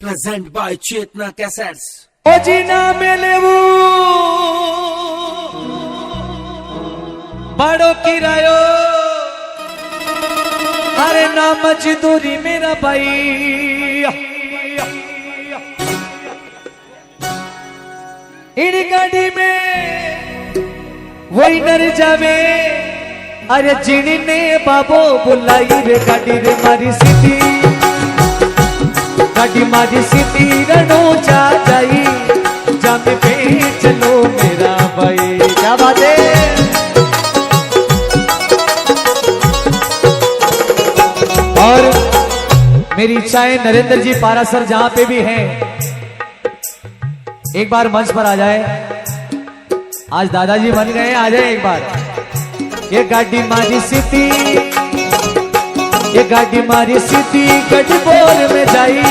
Present by Chetna Cassettes. ઓજીના મેલેવું બડો કિરાયો અરે ના મજદૂરી મેરા ભાઈ ઈડી ગાડી में वही नर जावे अरे जीनी ने बाबो बुलाई रे गाड़ी रे मारी सीधी गाड़ी मारी सीधी रणो जा जाई जामे पे चलो मेरा भाई क्या बात है। और मेरी इच्छा है नरेंद्र जी पारासर जहां पे भी हैं एक बार मंच पर आ जाए। आज दादाजी बन गए, आ जाए एक बार। ये गाड़ी मारी सीधी ये गाड़ी मारी सीधी गढ़बोर में जाई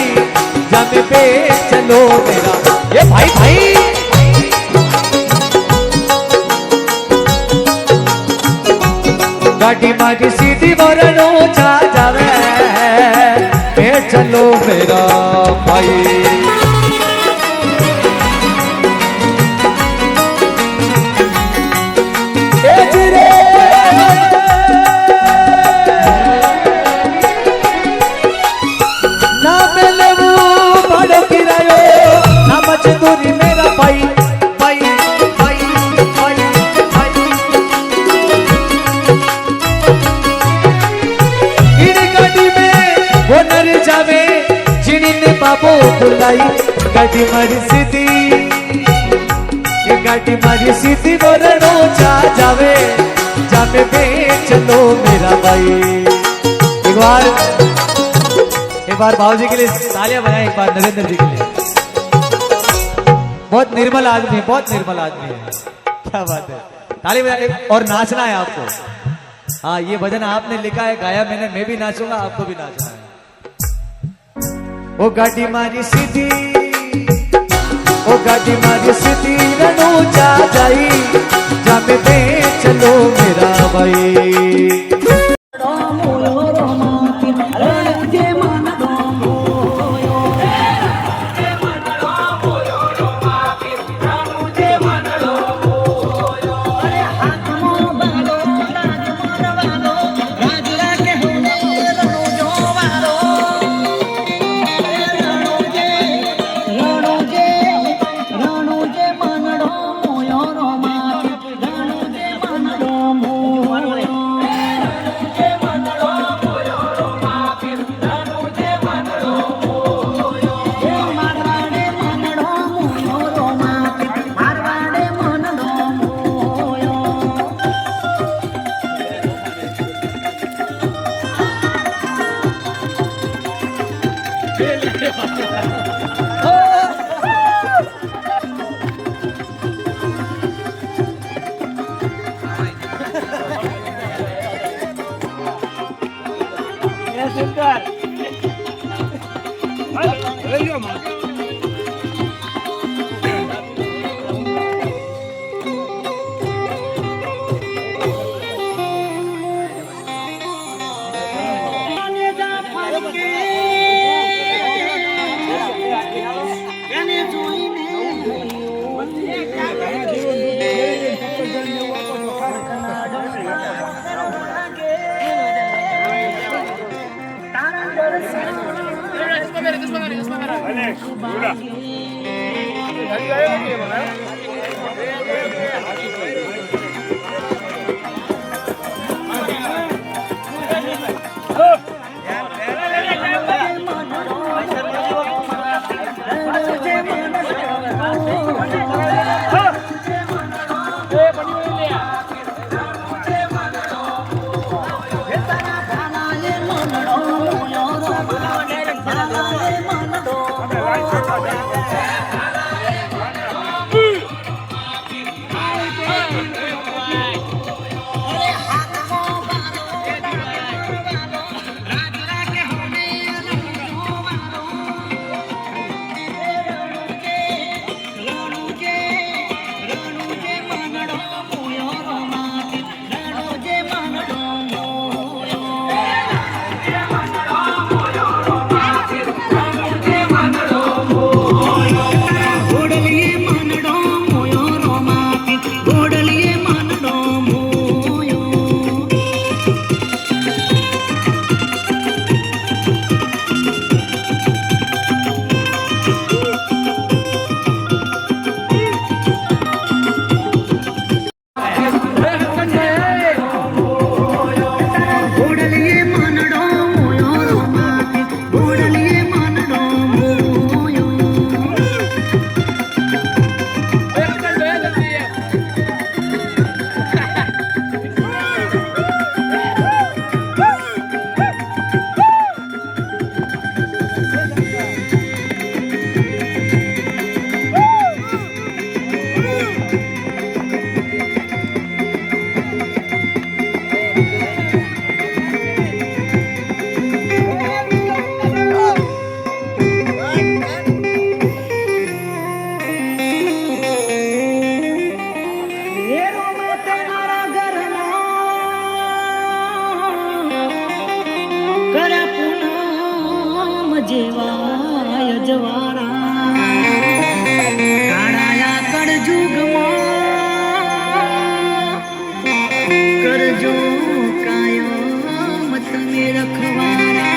जामे पे चलो मेरा ये भाई भाई गाड़ी मारी सीधी बोरनो जा जावे पे चलो मेरा भाई। मजदूरी मेरा भाई भाई भाई भाई भाई इन गाड़ी में वो नर जावे जिनी ने बाबो बुलाई गाड़ी मारी सीधी ये गाड़ी मारी सीधी बोलनो जा जावे जामे पे चलो मेरा भाई। एक बार बाबूजी के लिए तालियां बजाएं, एक बार नरेंद्र जी के लिए। बहुत निर्मल आदमी है, बहुत निर्मल आदमी है, क्या बात है। ताली बजा और नाचना है आपको। हाँ ये भजन आपने लिखा है, गाया मैंने, मैं भी नाचूंगा, आपको भी नाचना है। ओ गाड़ी मारी सीधी ओ गाड़ी मारी सीधी रणो जा जाई जामे पे चलो मेरा भाई। જેવા અજવાળા કાળાયા કળજુગમાં કરજો કાયમ તમે રખવાળા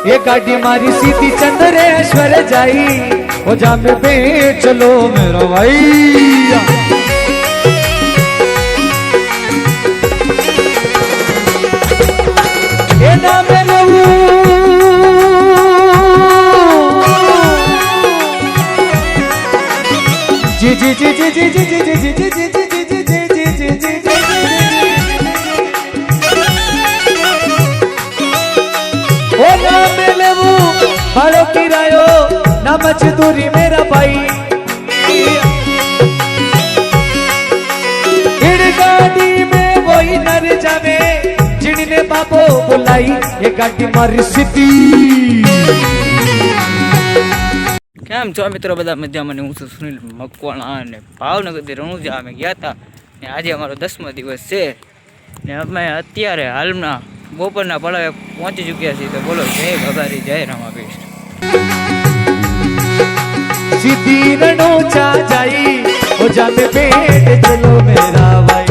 ये गाड़ी मारी सीधी चंद्रेश्वर जाई ओ जा में पे चलो मेरा भाई ये ना मेरे जी जी जी जी जी जी जी जी जी जी भाड़ो किरायो ना मजदूरी मेरा भाई इड़ गाड़ी में वही नर जावे जिनने बाबो बुलाई ये गाड़ी मारी सीधी કેમ છો મિત્રો બધા મજામાં ને હું છું સુનિલ મકવાણા અને ભાવનગરથી રણુજા અમે ગયા હતા ને આજે અમારો 10મો દિવસ છે ને અમે અત્યારે હાલના બપોરના પડાવે પહોંચી ચૂક્યા છીએ તો બોલો જય ભગારી જય રમાપીશ सीधी रणोचा जाई ओ जा में पेट चलो मेरा भाई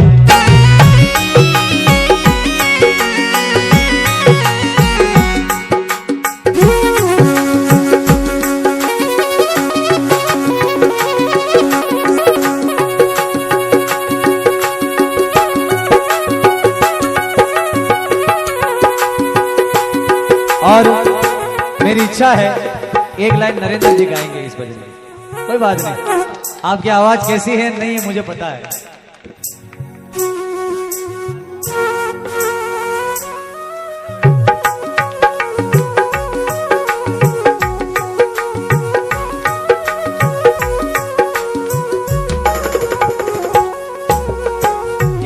और मेरी इच्छा है एक लाइन नरेंद्र जी गाएंगे इस भजन में कोई बात नहीं आपकी आवाज कैसी है नहीं है मुझे पता है।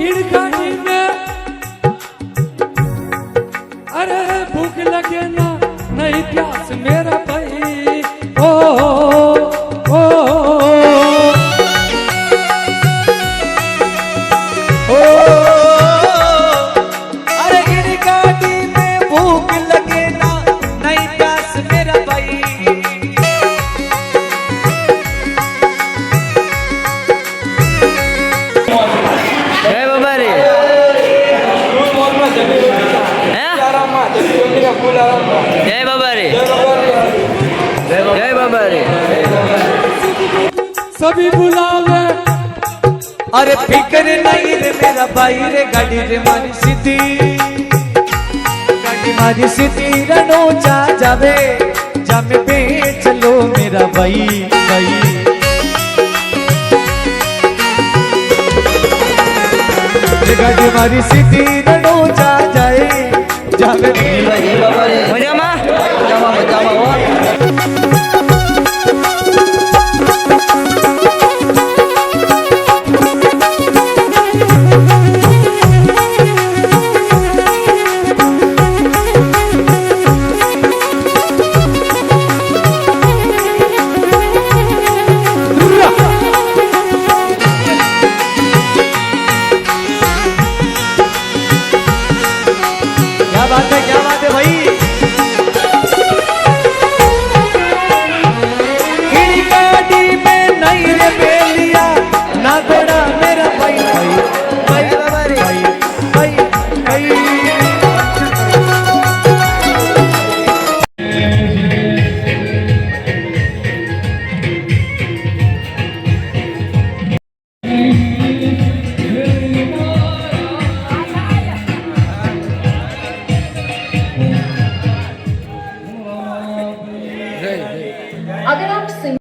ईड़गाड़ी में अरे भूख लगे ना नहीं प्यास मेरा भाई ओ ओ ओ अरे ईड़गाड़ी में भूख लगे ना नहीं प्यास मेरा भाई। જય બાબા રે જય બાબા રે જય બાબા રે सभी बुलावे अरे फिक्र नहीं रे मेरा भाई रे गाड़ी रे मारी सीधी गाड़ी मारी सीधी रनो जा जावे जामे पे चलो मेरा भाई भाई। रे गाड़ी मारी सीधी रनो जा जाए जामे મજામાં क्या बात है भाई। ईड़ी गाड़ी में नहीं रे बेलिया ना घोड़ा मेरा भाई भाई भाई भाई भाई भाई। अगर आप सिंग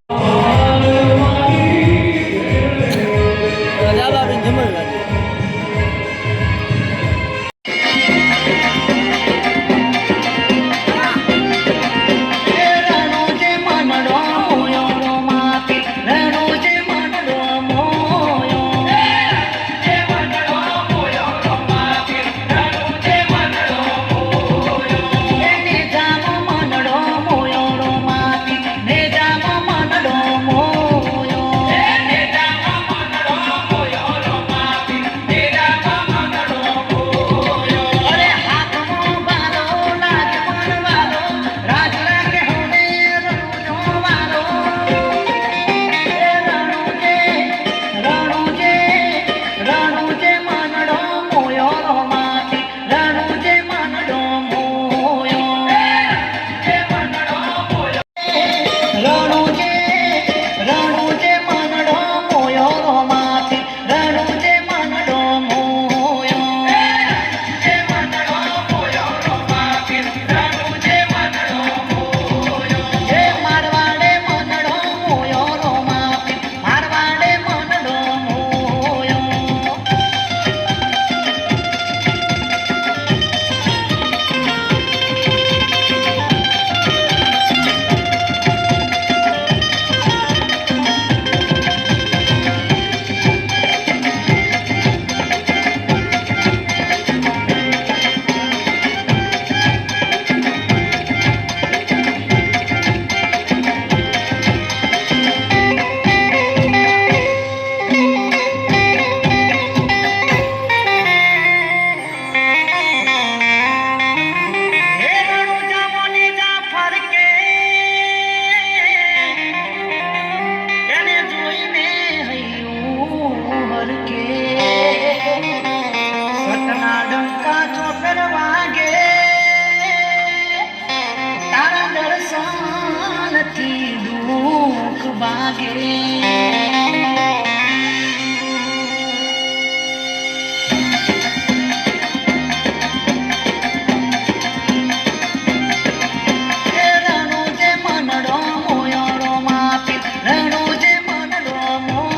रणो जे मनडो मोयो रो मापी रणो जे मनडो मोयो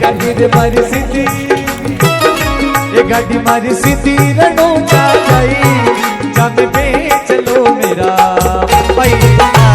ગાડી રે મારી સીધી એ ગાડી મારી સીધી રણોજા ગઈ જામે બે ચલો મેરા પૈયા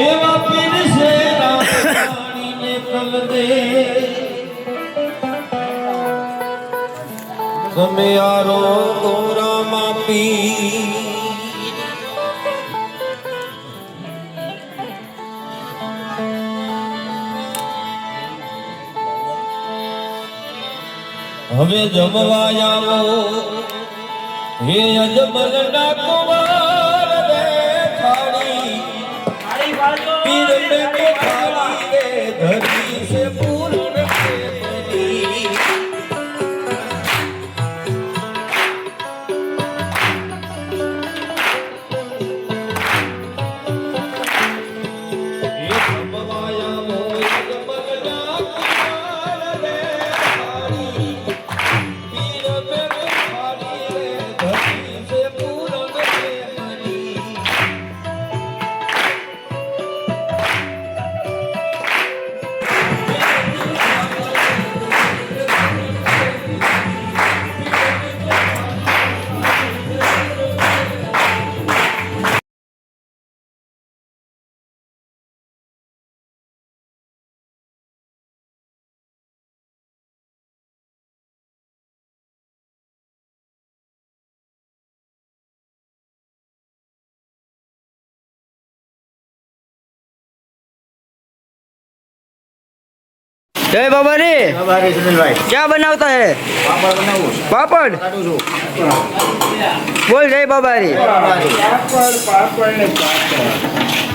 એવા પીર છે રાણીને કલ દે તમે યારો ગોરા માપી હવે જમવા આવો હે અજમલ ના કુમાર રે થાળી પીર મે તો થાળી રે ધરી સે પૂર્ણ પ્રેમની હે જમવા આવો અજમલ ના કુમાર રે થાળી પીર મે તો થાળી રે ધરી સે પૂર્ણ પ્રેમની जय बाबा रे हमारे सुनील भाई क्या बनाता है पापड़ बनाऊं पापड़ काटू છું बोल जय बाबा रे પાપડ ને પાપડ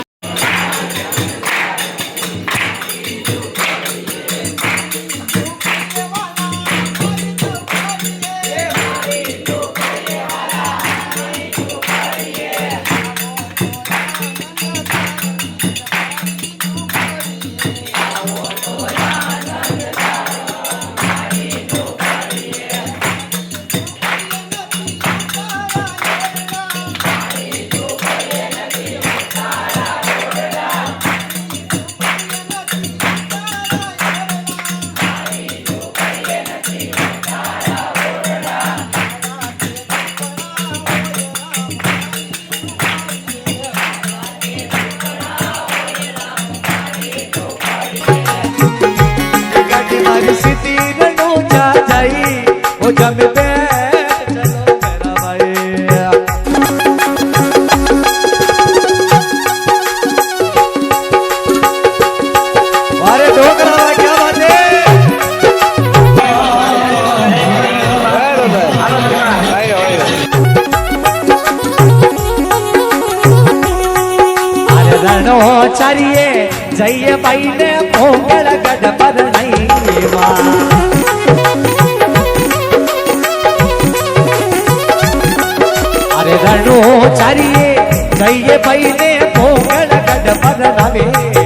ચારીએ જઈએ ભાઈને મોગળ ગઢપર નહીં અરે રણો ચારીએ જઈએ ભાઈને મોગળ ગઢપર નવે